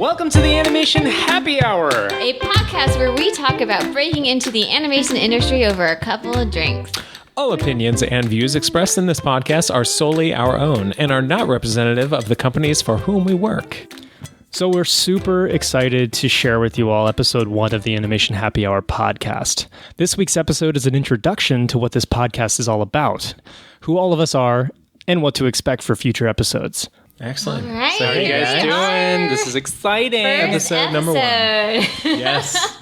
Welcome to the Animation Happy Hour, a podcast where we talk about breaking into the animation industry over a couple of drinks. All opinions and views expressed in this podcast are solely our own and are not representative of the companies for whom we work. So we're super excited to share with you all episode 1 of the Animation Happy Hour podcast. This week's episode is an introduction to what this podcast is all about, who all of us are, and what to expect for future episodes. Excellent. All right, So how are you guys doing? This is exciting. Episode number 1. Yes.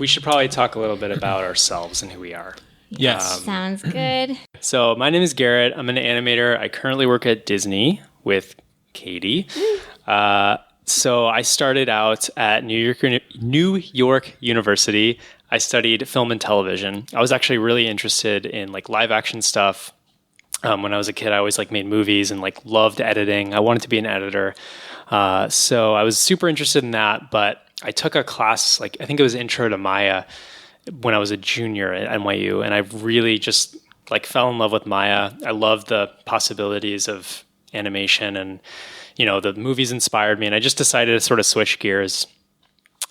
We should probably talk a little bit about ourselves and who we are. Yes. Sounds good. So my name is Garrett. I'm an animator. I currently work at Disney with Katie. So I started out at New York University. I studied film and television. I was actually really interested in like live action stuff. When I was a kid, I always made movies and loved editing. I wanted to be an editor. So I was super interested in that, but I took a class, I think it was Intro to Maya when I was a junior at NYU. And I really just fell in love with Maya. I loved the possibilities of animation and, the movies inspired me. And I just decided to sort of switch gears.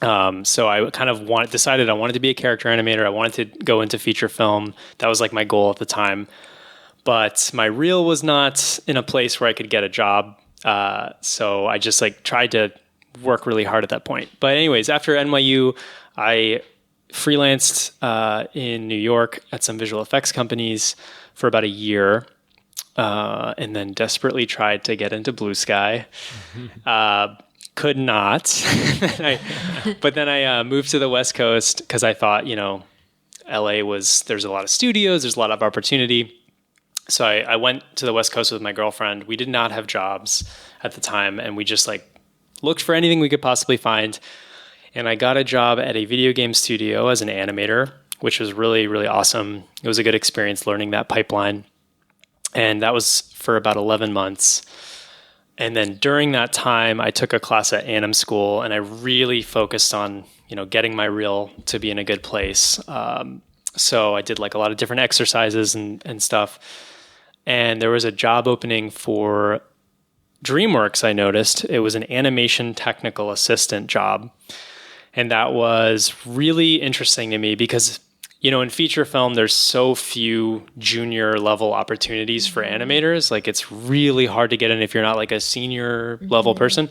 So I kind of decided I wanted to be a character animator. I wanted to go into feature film. That was my goal at the time. But my reel was not in a place where I could get a job. So I just tried to work really hard at that point. But anyways, after NYU, I freelanced in New York at some visual effects companies for about a year. And then desperately tried to get into Blue Sky. Could not. But then I moved to the West Coast because I thought, LA there's a lot of studios, there's a lot of opportunity. So I went to the West Coast with my girlfriend. We did not have jobs at the time, and we just looked for anything we could possibly find. And I got a job at a video game studio as an animator, which was really, really awesome. It was a good experience learning that pipeline. And that was for about 11 months. And then during that time, I took a class at Anim School, and I really focused on, getting my reel to be in a good place. So I did a lot of different exercises and stuff. And there was a job opening for Dreamworks, I noticed. It was an animation technical assistant job. And that was really interesting to me because in feature film, there's so few junior level opportunities for animators. It's really hard to get in if you're not a senior level person,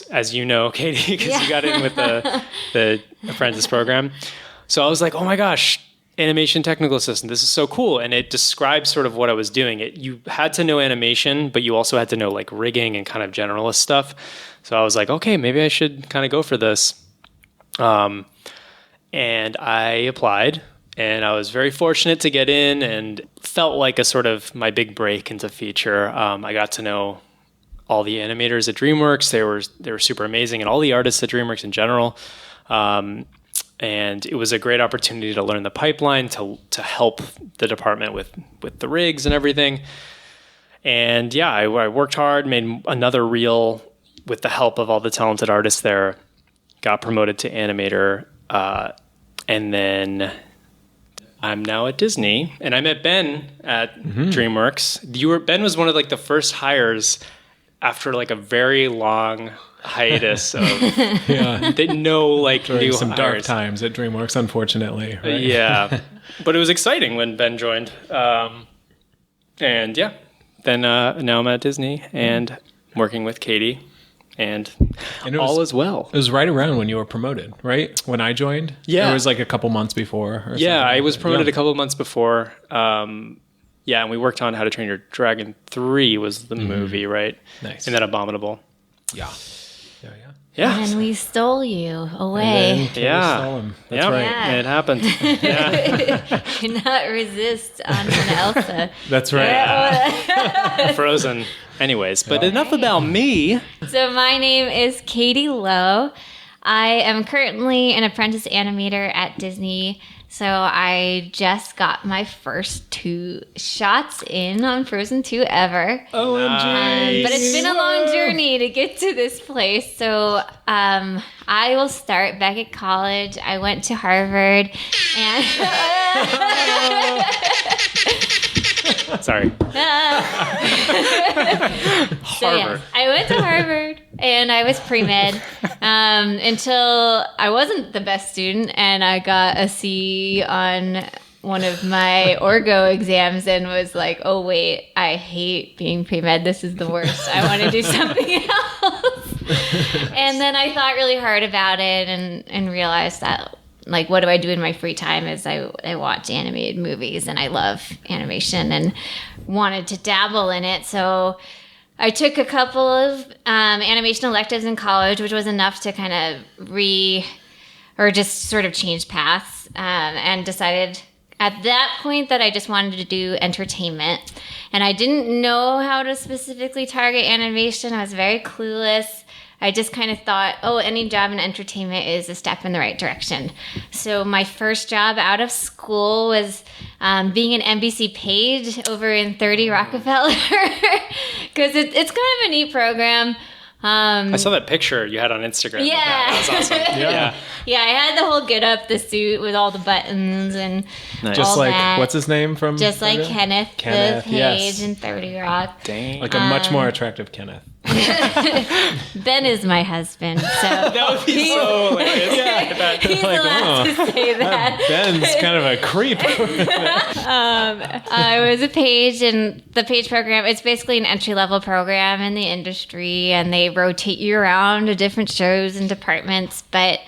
as you know, Katie, because you got in with the apprentice program. So I was like, oh my gosh, animation technical assistant. This is so cool. And it describes sort of what I was doing. You had to know animation, but you also had to know rigging and kind of generalist stuff. So I was like, okay, maybe I should kind of go for this. And I applied. And I was very fortunate to get in and felt like a sort of my big break into feature. I got to know all the animators at Dreamworks. They were super amazing, and all the artists at Dreamworks in general. And it was a great opportunity to learn the pipeline, to help the department with the rigs and everything. And yeah, I worked hard, made another reel with the help of all the talented artists there, got promoted to animator, and then I'm now at Disney, and I met Ben at Dreamworks. Ben was one of the first hires after a very long hiatus of no new some hires. dark times at DreamWorks, unfortunately. Right? Yeah, but it was exciting when Ben joined, and yeah, then now I'm at Disney and working with Katie. And all is well. It was right around when you were promoted, right? When I joined? Yeah. It was a couple months before. Or yeah, something I was promoted a a couple of months before. And we worked on How to Train Your Dragon 3 was the movie, right? Nice. And then Abominable. Yeah. And we stole you away. Stole him. That's right. Yeah. It happened. Yeah. Could not resist Anna and Elsa. That's right. Frozen. Anyways, but enough about me. So my name is Katie Lowe. I am currently an apprentice animator at Disney. So I just got my first 2 shots in on Frozen 2 ever. OMG. But it's been a long journey to get to this place. So I will start back at college. I went to Harvard and Sorry. Harvard. I went to Harvard and I was pre-med until I wasn't the best student and I got a C on one of my orgo exams and was like, oh wait, I hate being pre-med. This is the worst. I want to do something else. And then I thought really hard about it and realized that, like, what do I do in my free time is I watch animated movies and I love animation and wanted to dabble in it. So I took a couple of animation electives in college, which was enough to kind of just sort of change paths and decided at that point that I just wanted to do entertainment. And I didn't know how to specifically target animation. I was very clueless. I just kind of thought, oh, any job in entertainment is a step in the right direction. So my first job out of school was being an NBC page over in 30 Rockefeller, because it's kind of a neat program. I saw that picture you had on Instagram. Yeah. That was awesome. Yeah. Yeah, I had the whole get up, the suit with all the buttons and Nice. Just all like, that. what's his name from? Just like Kenneth, Kenneth, the page yes. in 30 Rock. Dang. Like a much more attractive Kenneth. Ben is my husband, so That would be so hilarious. Yeah. he's Like, the last to say that. Ben's kind of a creep. I was a page, and the page program, it's basically an entry-level program in the industry, and they rotate you around to different shows and departments, but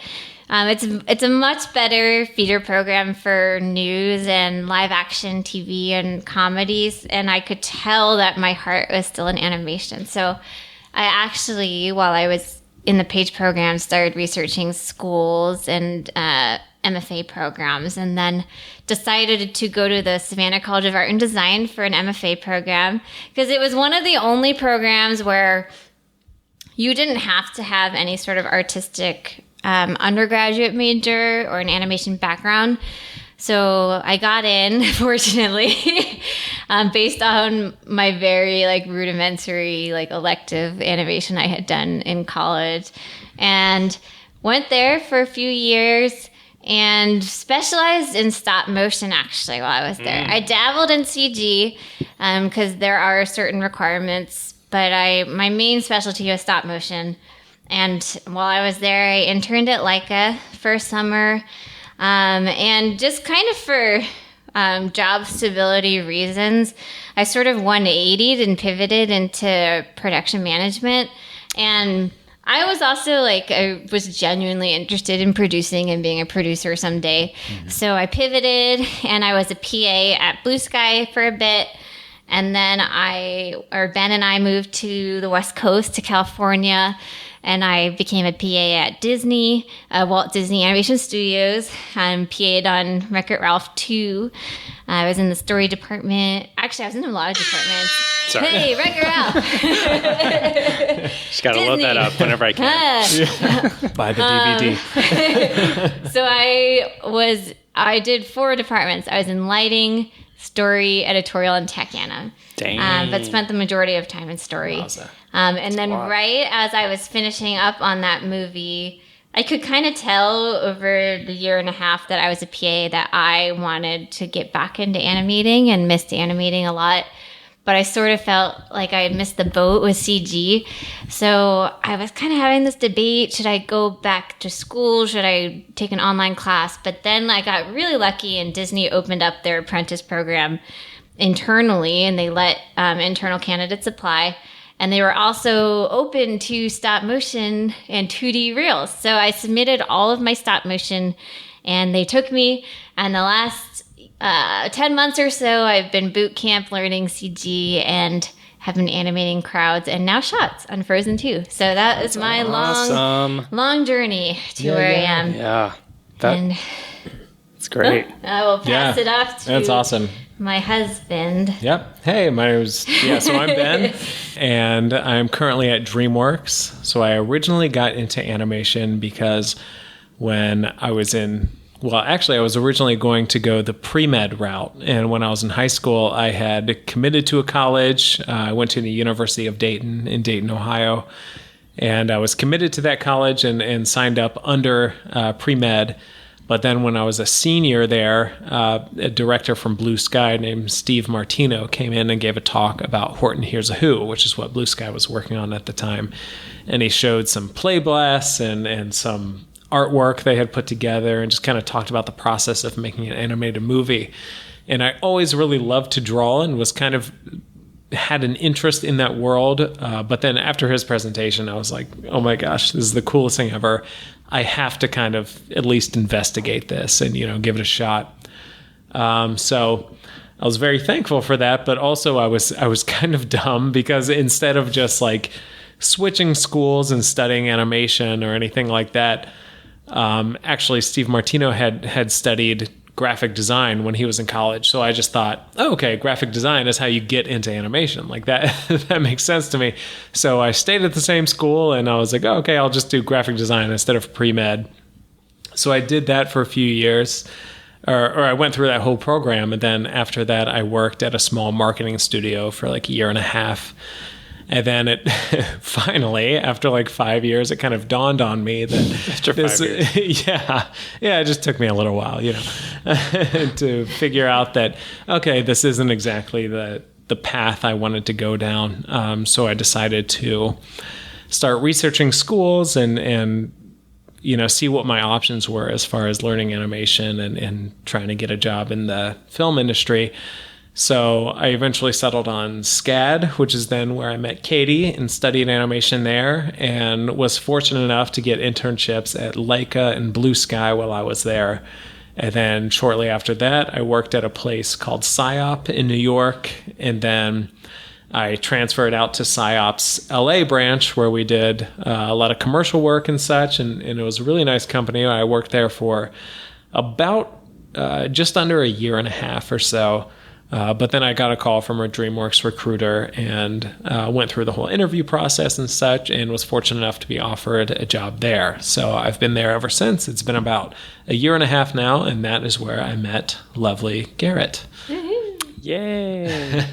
it's a much better feeder program for news and live action TV and comedies, and I could tell that my heart was still in animation. So I actually, while I was in the page program, started researching schools and MFA programs, and then decided to go to the Savannah College of Art and Design for an MFA program, because it was one of the only programs where you didn't have to have any sort of artistic undergraduate major or an animation background. So I got in, fortunately, based on my very rudimentary elective animation I had done in college, and went there for a few years and specialized in stop motion actually while I was there. I dabbled in CG because there are certain requirements, but my main specialty was stop motion. And while I was there, I interned at Leica for a summer. And just kind of for job stability reasons, I sort of 180'd and pivoted into production management. And I was also I was genuinely interested in producing and being a producer someday. Mm-hmm. So I pivoted and I was a PA at Blue Sky for a bit. And then Ben and I moved to the West Coast, to California. And I became a PA at Disney, Walt Disney Animation Studios. I'm PA'd on Wreck-It Ralph 2. I was in the story department. Actually, I was in a lot of departments. Sorry. Hey, Wreck-It Ralph. Just got to load that up whenever I can. Buy the DVD. So I did 4 departments. I was in lighting, story, editorial, and tech Anna. Dang. But spent the majority of time in story. Wowza. And then right as I was finishing up on that movie, I could kind of tell over the year and a half that I was a PA that I wanted to get back into animating and missed animating a lot. But I sort of felt like I had missed the boat with CG. So I was kind of having this debate. Should I go back to school? Should I take an online class? But then I got really lucky and Disney opened up their apprentice program internally, and they let internal candidates apply. And they were also open to stop motion and 2D reels. So I submitted all of my stop motion, and they took me. And the last 10 months or so, I've been boot camp learning CG and have been animating crowds and now shots on Frozen 2. So that's my long journey to where I am. Yeah. And That's great. I will pass it off to That's awesome. my husband. Yep. Hey, so I'm Ben, and I'm currently at Dreamworks. So I originally got into animation because when I was I was originally going to go the pre-med route. And when I was in high school, I had committed to a college. I went to the University of Dayton in Dayton, Ohio. And I was committed to that college and signed up under pre-med. But then when I was a senior there, a director from Blue Sky named Steve Martino came in and gave a talk about Horton Hears a Who, which is what Blue Sky was working on at the time. And he showed some play blasts and some artwork they had put together and just kind of talked about the process of making an animated movie. And I always really loved to draw and was kind of had an interest in that world. But then after his presentation, I was like, oh my gosh, this is the coolest thing ever. I have to kind of at least investigate this and, give it a shot. So I was very thankful for that, but also I was kind of dumb because instead of just like switching schools and studying animation or anything like that, actually Steve Martino had studied graphic design when he was in college. So I just thought, oh, okay, graphic design is how you get into animation. Like that, that makes sense to me. So I stayed at the same school and I was like, oh, okay, I'll just do graphic design instead of pre-med. So I did that for a few years, or I went through that whole program. And then after that, I worked at a small marketing studio for like a year and a half. And then it finally, after like 5 years, it kind of dawned on me that after 5 years. Yeah, it just took me a little while, to figure out that, okay, this isn't exactly the path I wanted to go down. So I decided to start researching schools and see what my options were as far as learning animation and trying to get a job in the film industry. So I eventually settled on SCAD, which is then where I met Katie and studied animation there, and was fortunate enough to get internships at Leica and Blue Sky while I was there. And then shortly after that, I worked at a place called PsyOp in New York, and then I transferred out to PsyOp's LA branch where we did a lot of commercial work and such, and it was a really nice company. I worked there for about just under a year and a half or so. But then I got a call from a Dreamworks recruiter and went through the whole interview process and such, and was fortunate enough to be offered a job there. So I've been there ever since. It's been about a year and a half now, and that is where I met lovely Garrett. Yay!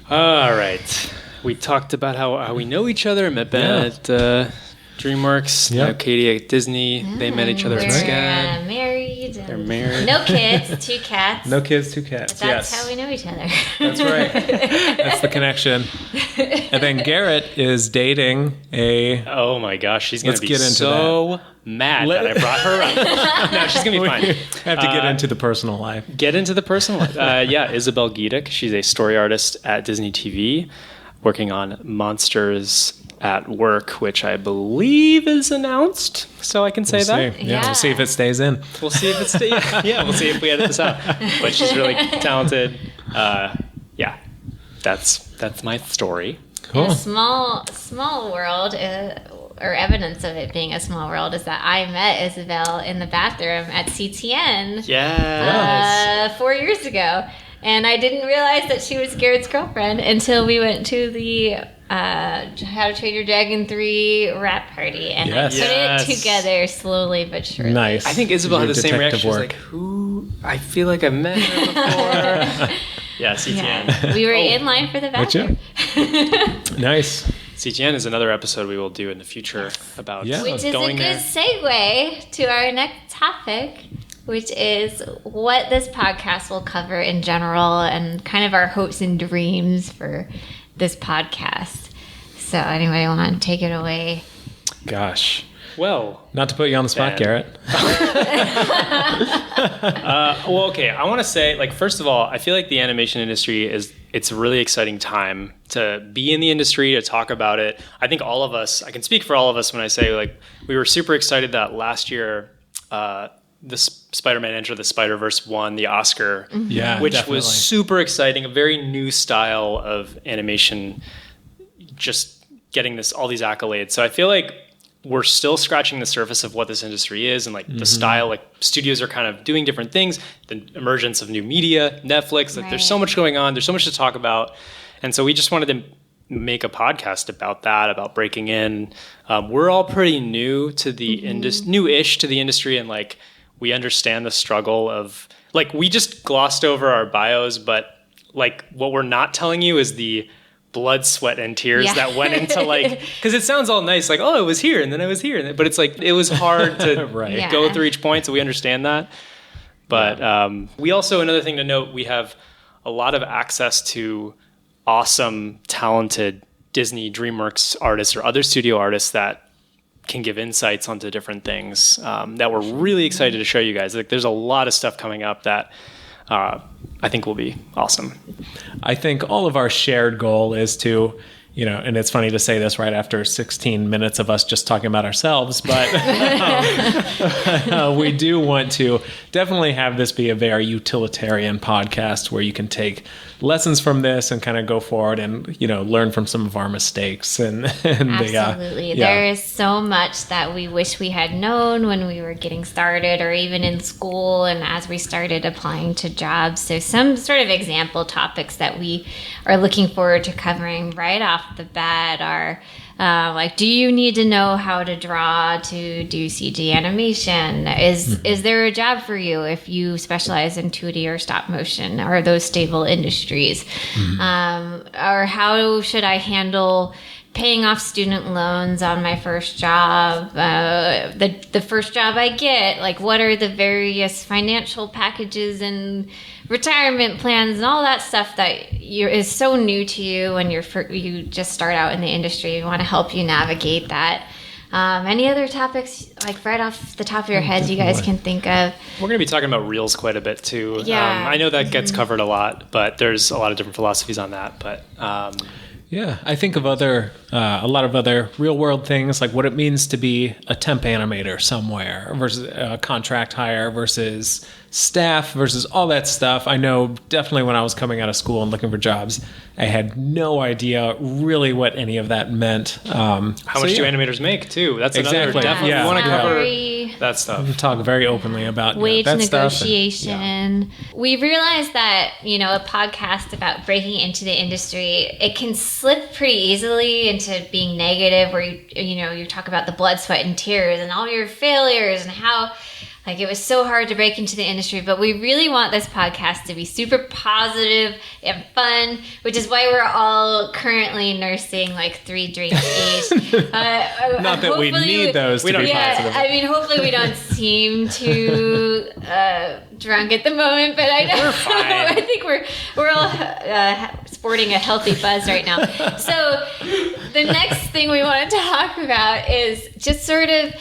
All right. We talked about how we know each other. Met Ben at Dreamworks. Yep. Now Katie at Disney. They met each other at SCAD. Married. They're married. No kids, 2 cats. No kids, 2 cats. But that's how we know each other. That's right. That's the connection. And then Garrett is dating a... Oh my gosh, she's going to be get into so mad that I brought her up. No, she's going to be fine. Have to get into the personal life. Get into the personal life. Isabel Giedick. She's a story artist at Disney TV, working on Monsters at Work, which I believe is announced, so I can say that. Yeah, we'll see if it stays in. We'll see if it stays. Yeah, we'll see if we edit this out. But she's really talented. That's my story. Cool. A small world, or evidence of it being a small world, is that I met Isabel in the bathroom at CTN. Yes. 4 years ago. And I didn't realize that she was Garrett's girlfriend until we went to the How to Train Your Dragon 3 wrap party. And I put it together slowly but surely. Nice. I think Isabel had the same reaction. She was Work. like, who? I feel like I've met her before. Yeah, CTN. Yeah. We were in line for the bathroom. Nice. CTN is another episode we will do in the future about Which is a going good there. segue to our next topic, which is what this podcast will cover in general and kind of our hopes and dreams for this podcast. So anyway, want to take it away? Gosh. Well, Not to put you on the spot, Ben. Garrett. well, okay. I want to say, like, first of all, I feel like the animation industry it's a really exciting time to be in the industry, to talk about it. I think all of us, I can speak for all of us when I say, like, we were super excited that last year, the Spider-Man Enter the Spider-Verse won the Oscar, Yeah, which definitely. was super exciting. A very new style of animation, just getting all these accolades. So I feel like we're still scratching the surface of what this industry is and like the style. Like studios are kind of doing different things. The emergence of new media, Netflix. Like there's so much going on. There's so much to talk about, and so we just wanted to make a podcast about that, about breaking in. We're all pretty new to the newish to the industry, and like we understand the struggle of like we just glossed over our bios, but like what we're not telling you is the blood, sweat, and tears Yeah. that went into like, because it sounds all nice, like, oh, it was here and then I was here, but it's like it was hard to Right. Yeah. go through each point, so we understand that. But we also, another thing to note, we have a lot of access to awesome, talented Disney Dreamworks artists or other studio artists that can give insights onto different things that we're really excited to show you guys. Like, there's a lot of stuff coming up that I think will be awesome. I think all of our shared goal is to, and it's funny to say this right after 16 minutes of us just talking about ourselves, but we do want to definitely have this be a very utilitarian podcast where you can take lessons from this and kind of go forward and, learn from some of our mistakes. And Absolutely. There is so much that we wish we had known when we were getting started or even in school and as we started applying to jobs. So some sort of example topics that we are looking forward to covering right off the bat are like, do you need to know how to draw to do CG animation? Is there a job for you if you specialize in 2D or stop motion? Are those stable industries? Or how should I handle paying off student loans on my first job? The first job I get, like, what are the various financial packages and retirement plans and all that stuff that is so new to you when you just start out in the industry? We want to help you navigate that. Any other topics, like right off the top of your heads, you guys can think of? We're going to be talking about reels quite a bit too. Yeah. I know that gets covered a lot, but there's a lot of different philosophies on that. But yeah, I think of a lot of other real world things, like what it means to be a temp animator somewhere versus contract hire versus staff versus all that stuff. I know definitely when I was coming out of school and looking for jobs, I had no idea really what any of that meant. how much do animators make too? That's another Exactly. definitely. Yeah. We want to cover Salary. that stuff. We talk very openly about Wage that stuff. negotiation. We realized that, a podcast about breaking into the industry, it can slip pretty easily into being negative, where you talk about the blood, sweat, and tears and all your failures and how like it was so hard to break into the industry. But we really want this podcast to be super positive and fun, which is why we're all currently nursing like 3 drinks each. Not that we need those to be positive. I mean, hopefully we don't seem too drunk at the moment, but I know We're fine. I think we're all sporting a healthy buzz right now. So the next thing we want to talk about is just sort of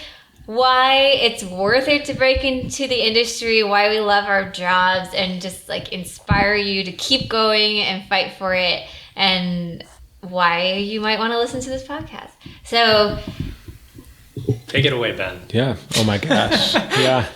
why it's worth it to break into the industry, why we love our jobs, and just like inspire you to keep going and fight for it, and why you might want to listen to this podcast. So Take it away, Ben. Yeah. Oh my gosh. Yeah.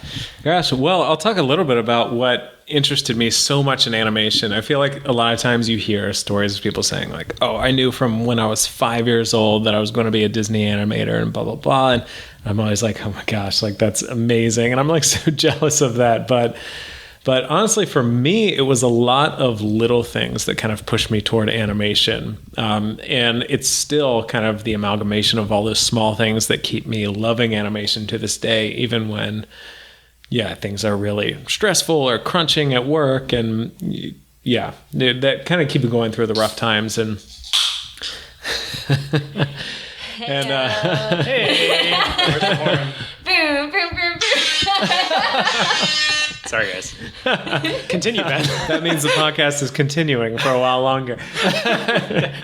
Gosh. Well, I'll talk a little bit about what interested me so much in animation. I feel like a lot of times you hear stories of people saying like, oh, I knew from when I was 5 years old that I was going to be a Disney animator and blah, blah, blah. And I'm always like, oh my gosh, like that's amazing. And I'm like so jealous of that. But honestly, for me, it was a lot of little things that kind of pushed me toward animation. And it's still kind of the amalgamation of all those small things that keep me loving animation to this day, even when, things are really stressful or crunching at work. And that kind of keep it going through the rough times. And Hey, where's the horn? boom, boom, boom, boom. Sorry, guys. Continue, Ben. that means the podcast is continuing for a while longer.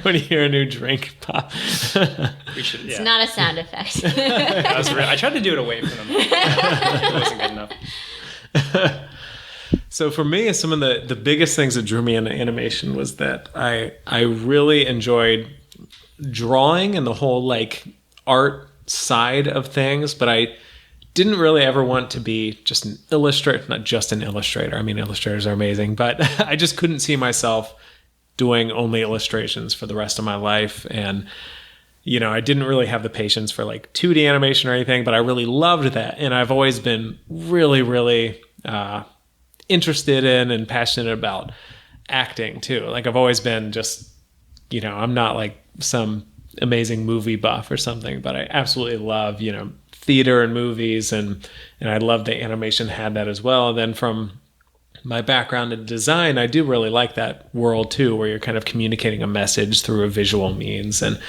When you hear a new drink pop. We should. It's not a sound effect. That was I tried to do it away from them. It wasn't good enough. So for me, some of the biggest things that drew me into animation was that I really enjoyed drawing and the whole like art side of things, but I didn't really ever want to be just an illustrator, not just an illustrator. I mean, illustrators are amazing, but I just couldn't see myself doing only illustrations for the rest of my life. And, I didn't really have the patience for like 2D animation or anything, but I really loved that. And I've always been really, really interested in and passionate about acting too. Like I've always been just, I'm not like some amazing movie buff or something, but I absolutely love, theater and movies, and I love that animation had that as well. And then from my background in design, I do really like that world too, where you're kind of communicating a message through a visual means. And,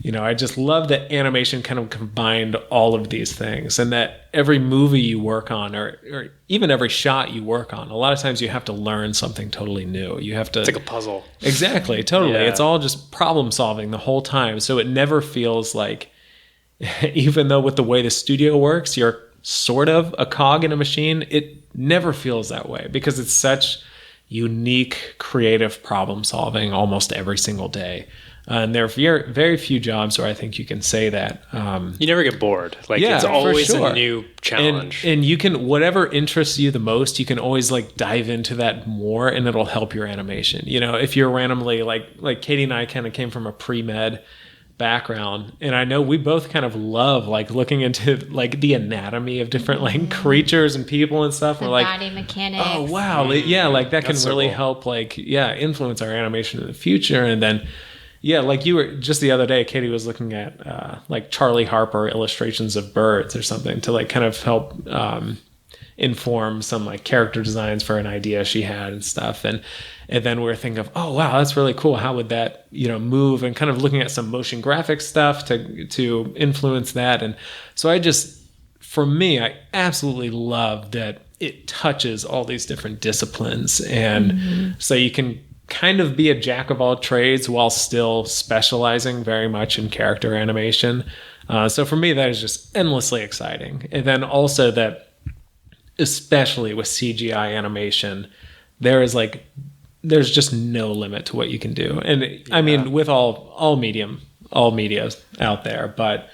you know, I just love that animation kind of combined all of these things, and that every movie you work on, or even every shot you work on, a lot of times you have to learn something totally new. You have to... It's like a puzzle. Exactly, totally. Yeah. It's all just problem solving the whole time. So it never feels like, even though with the way the studio works, you're sort of a cog in a machine, it never feels that way because it's such unique, creative problem solving almost every single day. And there are very, very few jobs where I think you can say that. You never get bored. Like, Yeah, it's for always sure. a new challenge. And you can, whatever interests you the most, you can always like dive into that more, and it'll help your animation. You know, if you're randomly like Katie and I kind of came from a pre-med background, and I know we both kind of love like looking into like the anatomy of different like creatures and people and stuff. The We're like, body mechanics. oh wow, yeah, like that can That's so really cool. help like influence our animation in the future. And then like you were just the other day, Katie was looking at like Charlie Harper illustrations of birds or something to like kind of help inform some like character designs for an idea she had and stuff. And then we were thinking of, oh wow, that's really cool. How would that, you know, move, and kind of looking at some motion graphic stuff to influence that. And so for me, I absolutely love that it touches all these different disciplines. And so you can kind of be a jack of all trades while still specializing very much in character animation. So for me, that is just endlessly exciting. And then also that, especially with CGI animation, there's just no limit to what you can do. And I mean, with all media out there, but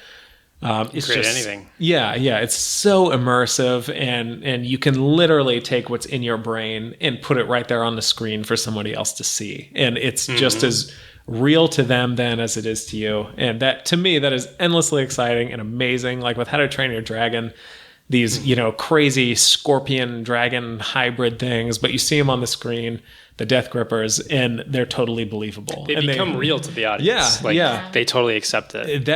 it's create just anything. Yeah, it's so immersive, and you can literally take what's in your brain and put it right there on the screen for somebody else to see, and it's just as real to them then as it is to you. And that, to me, that is endlessly exciting and amazing. Like with How to Train Your Dragon, these, you know, crazy scorpion dragon hybrid things, but you see them on the screen, the Death Grippers, and they're totally believable. They and become real to the audience. They totally accept it.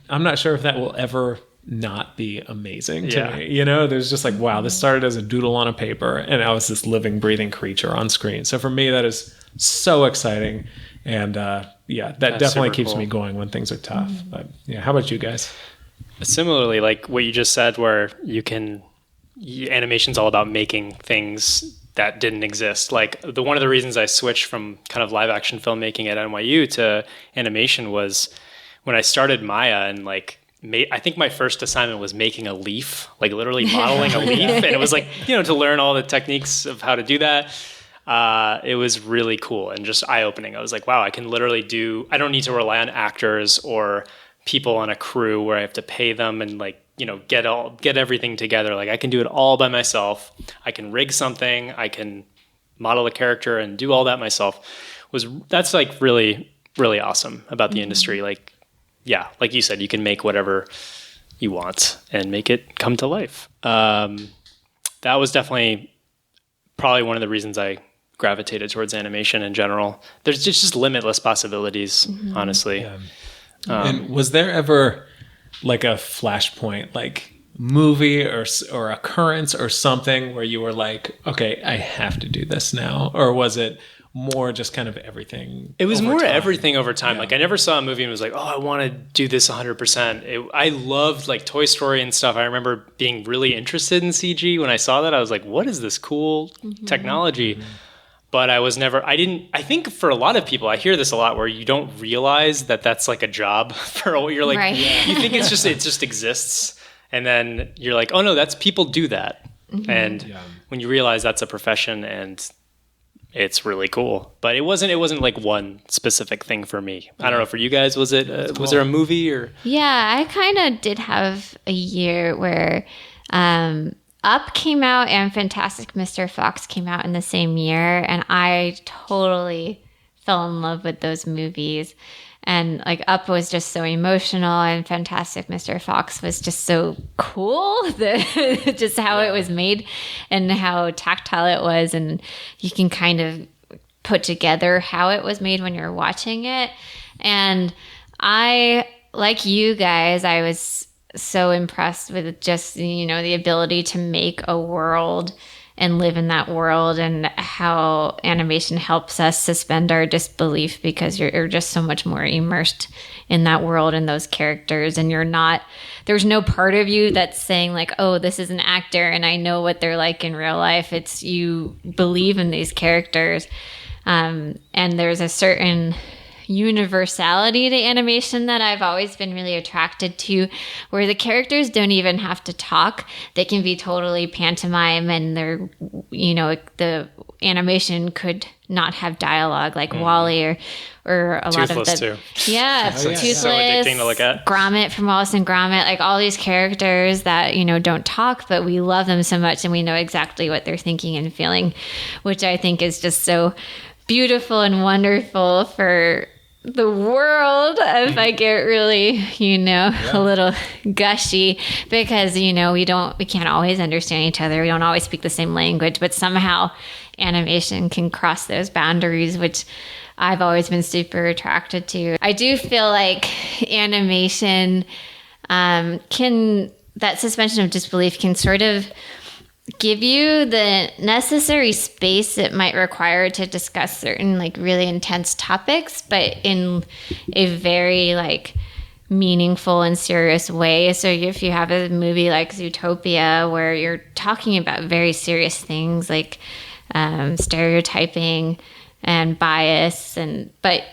I'm not sure if that will ever not be amazing to Yeah. me. You know, there's just like, wow, this started as a doodle on a paper, and now it's this living, breathing creature on screen. So for me, that is so exciting. And that definitely super keeps cool. me going when things are tough. But yeah, how about you guys? Similarly, like what you just said, where animation's all about making things that didn't exist. Like one of the reasons I switched from kind of live action filmmaking at NYU to animation was when I started Maya, and like I think my first assignment was making a leaf, like literally modeling a leaf, and it was like, you know, to learn all the techniques of how to do that. It was really cool and just eye-opening. I was like, wow, I can literally I don't need to rely on actors or people on a crew where I have to pay them and like, you know, get everything together. Like I can do it all by myself. I can rig something. I can model a character and do all that myself. That's like really, really awesome about the industry. Like, yeah, like you said, you can make whatever you want and make it come to life. That was definitely probably one of the reasons I gravitated towards animation in general. There's just limitless possibilities, honestly. Yeah. And was there ever like a flashpoint, like movie or occurrence or something where you were like, okay, I have to do this now? Or was it more just kind of everything? It was over more time? everything over time. Yeah. Like I never saw a movie and was like, oh, I want to do this 100%. I loved like Toy Story and stuff. I remember being really interested in CG. When I saw that, I was like, what is this cool technology? But I think for a lot of people, I hear this a lot where you don't realize that that's like a job for, you're like, Right. you think it just exists. And then you're like, oh no, people do that. And when you realize that's a profession, and it's really cool. But it wasn't like one specific thing for me. I don't know, for you guys, was there a movie or? Yeah, I kind of did have a year where Up came out and Fantastic Mr. Fox came out in the same year, and I totally fell in love with those movies. And like Up was just so emotional, and Fantastic Mr. Fox was just so cool. Just how it was made and how tactile it was, and you can kind of put together how it was made when you're watching it. And I, like you guys, I was so impressed with just, you know, the ability to make a world and live in that world, and how animation helps us suspend our disbelief because you're just so much more immersed in that world and those characters, and there's no part of you that's saying like, oh, this is an actor and I know what they're like in real life. It's you believe in these characters, and there's a certain universality to animation that I've always been really attracted to, where the characters don't even have to talk. They can be totally pantomime, and they're, the animation could not have dialogue, like WALL-E or a lot of Toothless the too. Yeah, So Toothless, addicting to look at. Gromit from Wallace and Gromit, like all these characters that don't talk, but we love them so much and we know exactly what they're thinking and feeling, which I think is just so beautiful and wonderful for the world. If I get really, a little gushy, because we can't always understand each other. We don't always speak the same language, but somehow animation can cross those boundaries, which I've always been super attracted to. I do feel like animation that suspension of disbelief can sort of give you the necessary space it might require to discuss certain like really intense topics, but in a very like meaningful and serious way. So if you have a movie like Zootopia where you're talking about very serious things like stereotyping and bias, but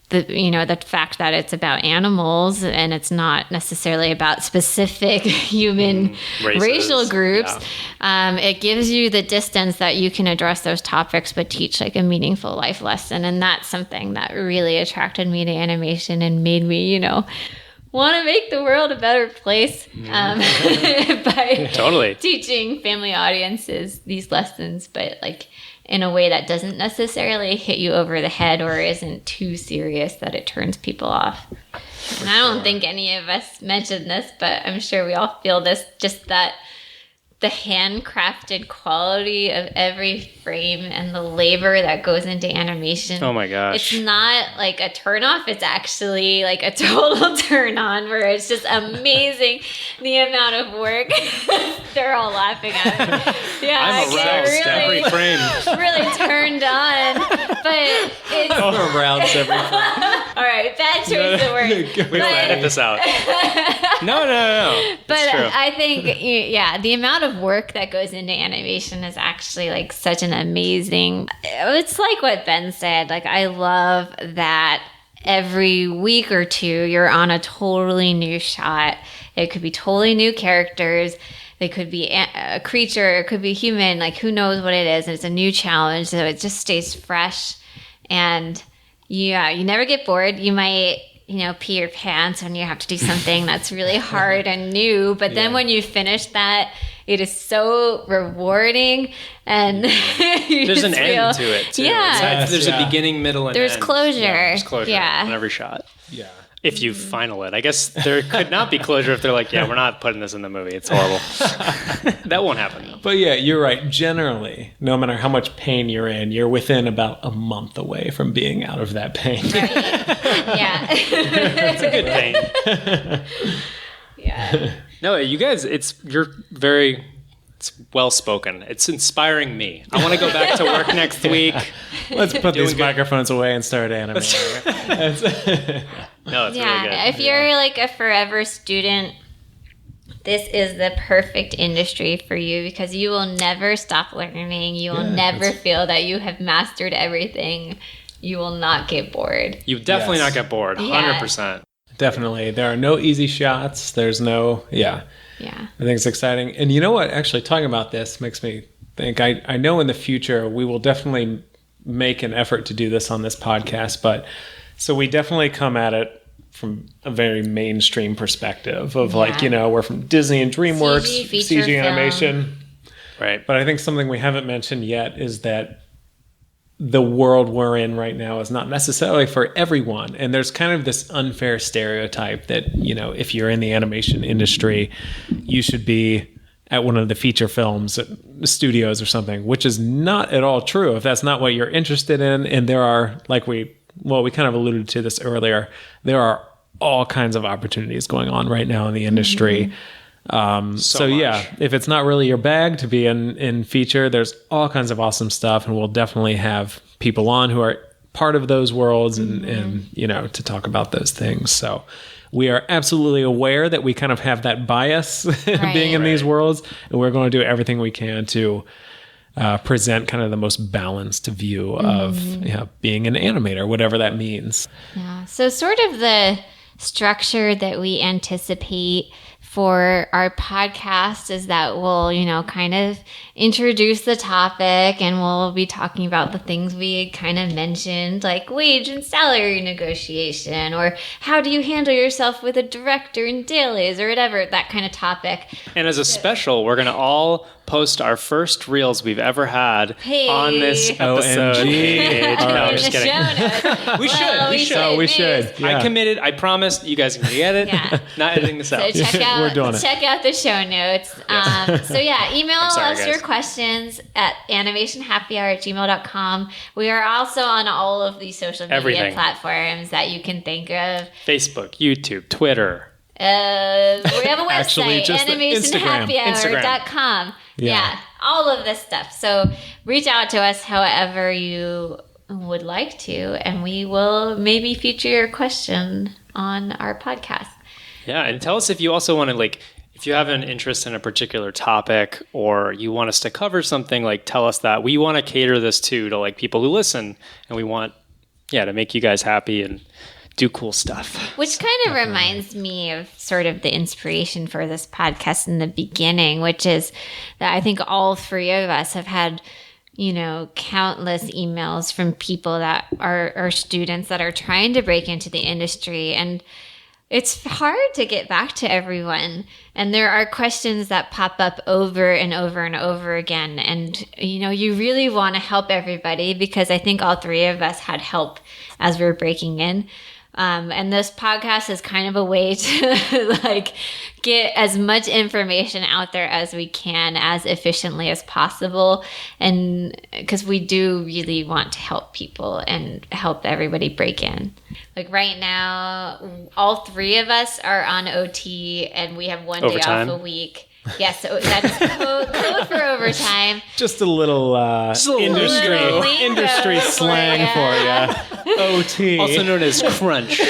the fact that it's about animals and it's not necessarily about specific human racial groups, it gives you the distance that you can address those topics but teach like a meaningful life lesson. And that's something that really attracted me to animation and made me want to make the world a better place by Totally teaching family audiences these lessons, but like in a way that doesn't necessarily hit you over the head or isn't too serious that it turns people off. And I don't think any of us mentioned this, but I'm sure we all feel this, just that the handcrafted quality of every frame and the labor that goes into animation. Oh my gosh. It's not like a turn off. It's actually like a total turn on, where it's just amazing the amount of work. They're all laughing at me. Yeah, I'm aroused every frame. Really turned on. But it's Aroused every frame. all right, bad choice of word. We will edit this out. No. But It's true. I think, the amount of work that goes into animation is actually like such an amazing, it's like what Ben said. Like, I love that every week or two you're on a totally new shot. It could be totally new characters. They could be a creature. It could be human. Like, who knows what it is. And it's a new challenge. So it just stays fresh. And you never get bored. You might pee your pants when you have to do something that's really hard and new. But then when you finish that, it is so rewarding, and there's an end to it too. Yeah. There's a beginning, middle, and There's end. closure. Yeah, there's closure Yeah. on every shot. Yeah. If you final it. I guess there could not be closure if they're like, yeah, we're not putting this in the movie. It's horrible. That won't happen though. But yeah, you're right. Generally, no matter how much pain you're in, you're within about a month away from being out of that pain. Yeah. It's a good pain. Yeah. No, you guys, it's well spoken. It's inspiring me. I want to go back to work next week. Let's put these good. microphones away and start animating. No, it's Yeah. really good. If you're like a forever student, this is the perfect industry for you, because you will never stop learning. You will never feel that you have mastered everything. You will not get bored. You definitely Yes. not get bored. Yeah. 100%. Definitely. There are no easy shots. There's no, Yeah. I think it's exciting. And you know what? Actually, talking about this makes me think, I know in the future we will definitely make an effort to do this on this podcast. But so we definitely come at it from a very mainstream perspective of like, we're from Disney and DreamWorks, CG, feature CG film. animation. Right. But I think something we haven't mentioned yet is that the world we're in right now is not necessarily for everyone. And there's kind of this unfair stereotype that, if you're in the animation industry, you should be at one of the feature films studios or something, which is not at all true if that's not what you're interested in. And there are, we kind of alluded to this earlier, there are all kinds of opportunities going on right now in the industry. So much. yeah, if it's not really your bag to be in feature, there's all kinds of awesome stuff, and we'll definitely have people on who are part of those worlds and you know, to talk about those things. So we are absolutely aware that we kind of have that bias being in these worlds, and we're going to do everything we can to present kind of the most balanced view of being an animator, whatever that means. Yeah. So sort of the structure that we anticipate for our podcast is that we'll, you know, kind of introduce the topic, and we'll be talking about the things we kind of mentioned, like wage and salary negotiation, or how do you handle yourself with a director in dailies, or whatever, that kind of topic. And as a special, we're going to all post our first reels we've ever had on this episode. OMG. No, I'm just kidding. We should. Yeah. I committed. I promised you guys can get it. Yeah. Not editing this out. So We're doing it. check out the show notes. So yeah, email sorry, us guys. your questions at animationhappyhour@gmail.com. We are also on all of the social media Everything. platforms that you can think of. Facebook, YouTube, Twitter. We have a website, Actually, just animationhappyhour.com. Yeah, all of this stuff. So reach out to us however you would like to, and we will maybe feature your question on our podcast. Yeah, and tell us if you also want to, like, if you have an interest in a particular topic, or you want us to cover something, like, tell us that. We want to cater this to like people who listen, and we want, to make you guys happy and do cool stuff. Which kind of reminds me of sort of the inspiration for this podcast in the beginning, which is that I think all three of us have had, you know, countless emails from people that are students that are trying to break into the industry. And it's hard to get back to everyone. And there are questions that pop up over and over and over again. And, you know, you really want to help everybody, because I think all three of us had help as we were breaking in. And this podcast is kind of a way to like get as much information out there as we can, as efficiently as possible. And because we do really want to help people and help everybody break in. Like right now, all three of us are on OT, and we have one Overtime. day off a week. Yes, so that's code for overtime. Just a little industry Little lingo slang for you. OT. Also known as crunch. All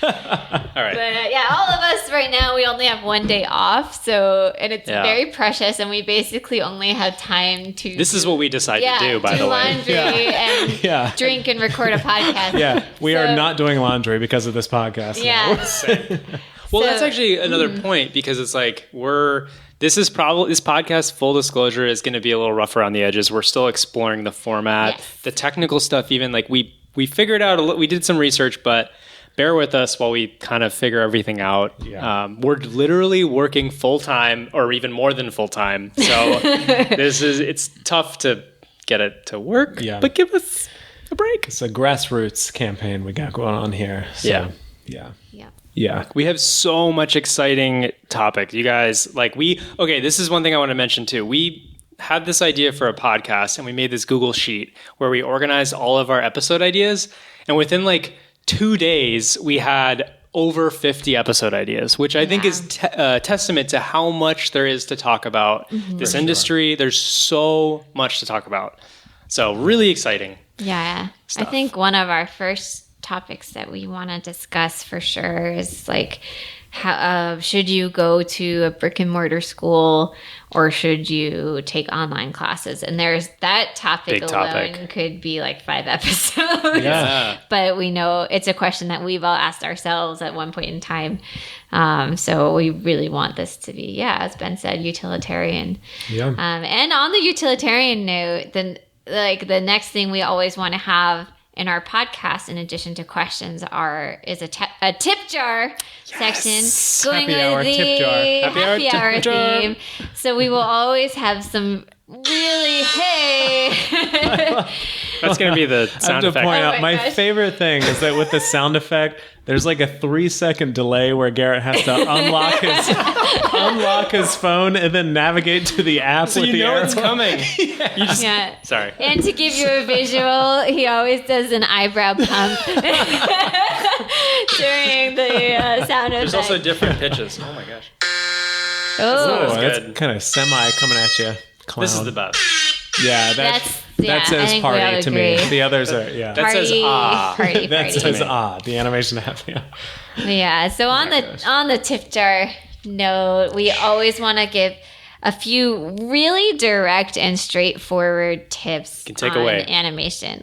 right. But all of us right now, we only have one day off. So, and it's very precious, and we basically only have time to. This is what we decide to do, by the way. laundry and drink and record a podcast. Yeah, we are not doing laundry because of this podcast. Yeah. Well, So- that's actually another point, because it's like this podcast, full disclosure, is going to be a little rough around the edges. We're still exploring the format, Yes. the technical stuff. Even like we figured out we did some research, but bear with us while we kind of figure everything out. Yeah. We're literally working full time, or even more than full time. So it's tough to get it to work. Yeah. But give us a break. It's a grassroots campaign we got going on here. So, Yeah. Yeah. We have so much exciting topics. You guys, this is one thing I want to mention too. We had this idea for a podcast, and we made this Google sheet where we organized all of our episode ideas. And within 2 days, we had over 50 episode ideas, which I think is testament to how much there is to talk about this industry. There's so much to talk about. So really exciting. Yeah. Stuff. I think one of our first topics that we want to discuss for sure is like, how should you go to a brick and mortar school, or should you take online classes? And there's that topic Big alone topic. could be like 5 episodes. Yeah. But we know it's a question that we've all asked ourselves at one point in time. So we really want this to be, as Ben said, utilitarian. Yeah. And on the utilitarian note, then the next thing we always want to have in our podcast, in addition to questions, is a tip jar section going Happy hour with the tip jar. Happy hour happy hour tip jar. theme. So we will always have some really hip Yay! That's going to be the I have sound to effect. point out, my my gosh. favorite thing is that with the sound effect, there's like a 3-second delay where Garrett has to unlock his phone and then navigate to the app So with you the know arrow. it's coming. You just, Yeah. sorry. And to give you a visual, he always does an eyebrow pump during the sound effect. There's also different pitches. Oh my gosh. Oh, Oh, That's that's good. kind of semi coming at you. Clown. This is the best. Yeah, yeah, that I says think we all party to me. agree. The others are, yeah. That says Party, ah. party, That party. says the animation happy hour. Yeah. So on the tip jar note, we always want to give a few really direct and straightforward tips Can take on away. animation.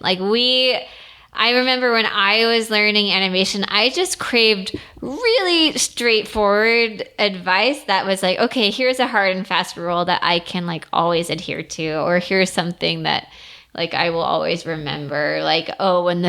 I remember when I was learning animation, I just craved really straightforward advice that was like, okay, here's a hard and fast rule that I can like always adhere to, or here's something that like I will always remember. Like, oh, when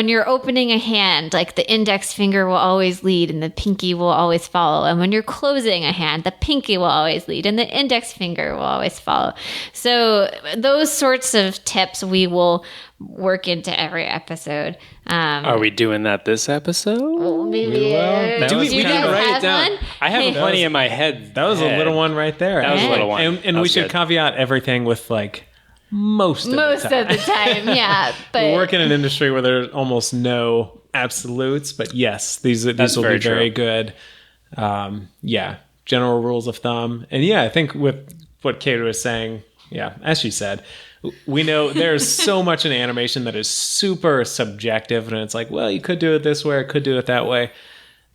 you're opening a hand, like the index finger will always lead and the pinky will always follow. And when you're closing a hand, the pinky will always lead and the index finger will always follow. So those sorts of tips we will work into every episode. Are we doing that this episode? Maybe. That Do was you kind guys of write have it down. one? I have Hey. plenty in my head. That was a little one right there. That was a little one. And That we was should good. caveat everything with like most of the time. Yeah. But We work in an industry where there's almost no absolutes, but yes, these will very be very true. good. General rules of thumb. And yeah, I think with what Kate was saying, as she said, we know there's so much in animation that is super subjective, and it's like, well, you could do it this way, or could do it that way.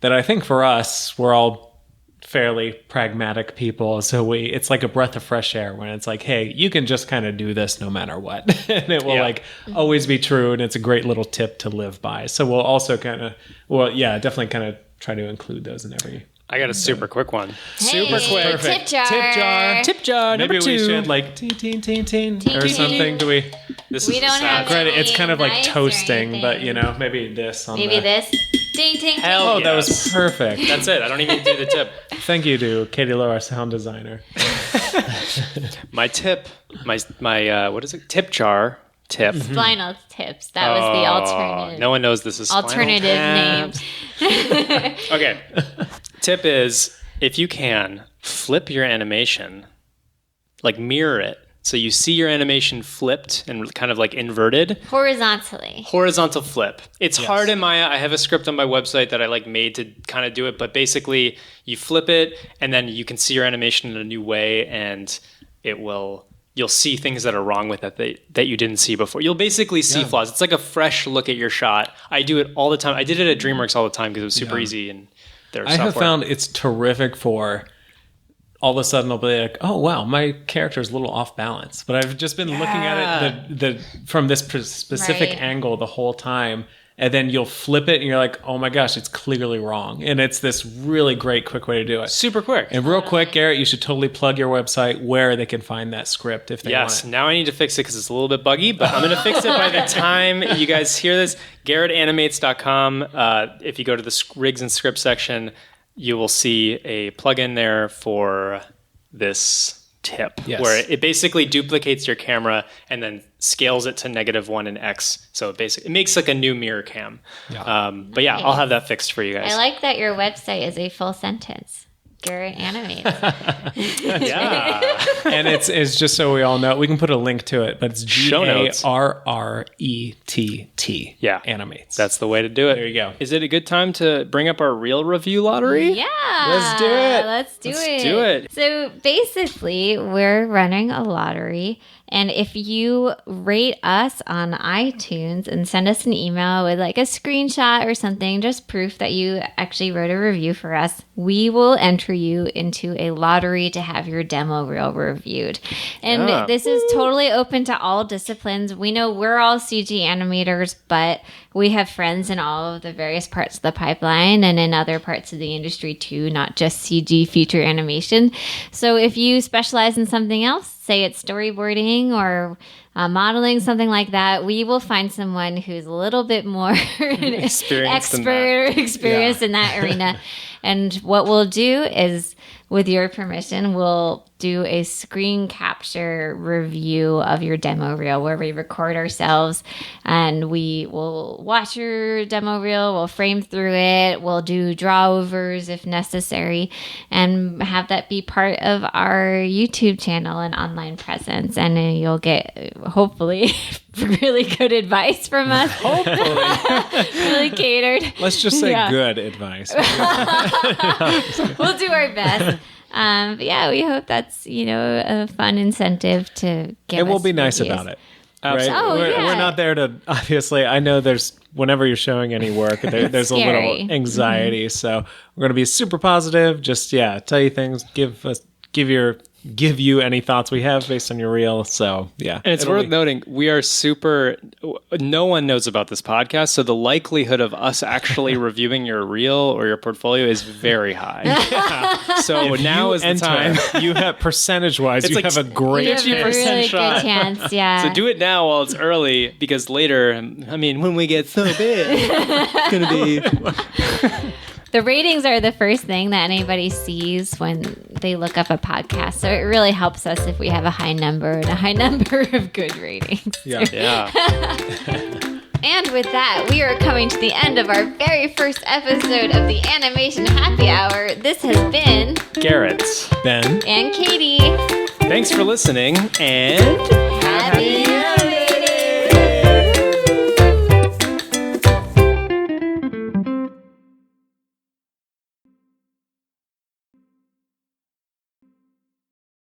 That I think for us, we're all fairly pragmatic people, so it's like a breath of fresh air when it's like, hey, you can just kind of do this no matter what, and it will like always be true, and it's a great little tip to live by. So we'll also definitely kind of try to include those in every. I got a super quick one. super quick. Tip jar. Tip jar. Tip jar Maybe number we 2. should like teen or teen. something. Do we? This We is the don't have sound. Credit. It's kind of like Nice or toasting, but anything. maybe this. On Maybe the, this. Ding, ding, Hell Oh, ding. that yes. was perfect. That's it. I don't even do the tip. Thank you to Katie Lowe, our sound designer. My tip, my what is it? Tip jar tip. Spinal tips. That was the alternative. No one knows this is spinal Alternative tap. names. Okay. Tip is, if you can, flip your animation, like mirror it. So you see your animation flipped and kind of like inverted. Horizontally. Horizontal flip. It's hard in Maya. I have a script on my website that I like made to kind of do it, but basically you flip it and then you can see your animation in a new way, and you'll see things that are wrong with it that you didn't see before. You'll basically see flaws. It's like a fresh look at your shot. I do it all the time. I did it at Dreamworks all the time because it was super easy and their I software. have found it's terrific for. All of a sudden, I'll be like, "Oh wow, my character's a little off balance." But I've just been looking at it from this specific Right. angle the whole time, and then you'll flip it, and you're like, "Oh my gosh, it's clearly wrong." And it's this really great, quick way to do it. super quick. And real quick, Garrett, you should totally plug your website where they can find that script if they Yes, want it. now I need to fix it because it's a little bit buggy, but I'm going to fix it by the time you guys hear this. GarrettAnimates.com. If you go to the rigs and script section, you will see a plugin there for this tip, where it basically duplicates your camera and then scales it to -1 and X. So it makes like a new mirror cam. But yeah, I'll have that fixed for you guys. I like that your website is a full sentence. Garrett animates. Yeah. And it's just so we all know, we can put a link to it, but it's Shownotes. GARRETT. Yeah. Animates. That's the way to do it. There you go. Is it a good time to bring up our real review lottery? Yeah. Let's do it. Let's do it. Let's do it. So basically, we're running a lottery. And if you rate us on iTunes and send us an email with like a screenshot or something, just proof that you actually wrote a review for us, we will enter you into a lottery to have your demo reel reviewed. And Yeah. this is totally open to all disciplines. We know we're all CG animators, but we have friends in all of the various parts of the pipeline and in other parts of the industry too, not just CG feature animation. So if you specialize in something else, say it's storyboarding or modeling, something like that, we will find someone who's a little bit more Experienced in experienced in that arena. And what we'll do is with your permission, we'll do a screen capture review of your demo reel where we record ourselves and we will watch your demo reel, we'll frame through it, we'll do drawovers if necessary, and have that be part of our YouTube channel and online presence. And then you'll get, hopefully, really good advice from us. Hopefully. Really catered. Let's just say good advice. We'll do our best. But yeah, we hope that's, a fun incentive to give And we'll us be nice reviews. about it. Absolutely. Right? Oh, we're yeah. not there to, obviously, I know whenever you're showing any work, there's a Scary. little anxiety. So we're going to be super positive. Just, tell you things, give you any thoughts we have based on your reel. So, yeah. And it's worth noting, we are no one knows about this podcast, so the likelihood of us actually reviewing your reel or your portfolio is very high. So now is the time. You have, percentage-wise, you have a great You have a 50% really shot. good chance, yeah. So do it now while it's early, because later, when we get so big, it's going to be... The ratings are the first thing that anybody sees when they look up a podcast. So it really helps us if we have a high number and a high number of good ratings. Yeah. Yeah. And with that, we are coming to the end of our very first episode of the Animation Happy Hour. This has been Garrett, Ben. and Katie. thanks for listening, and... Happy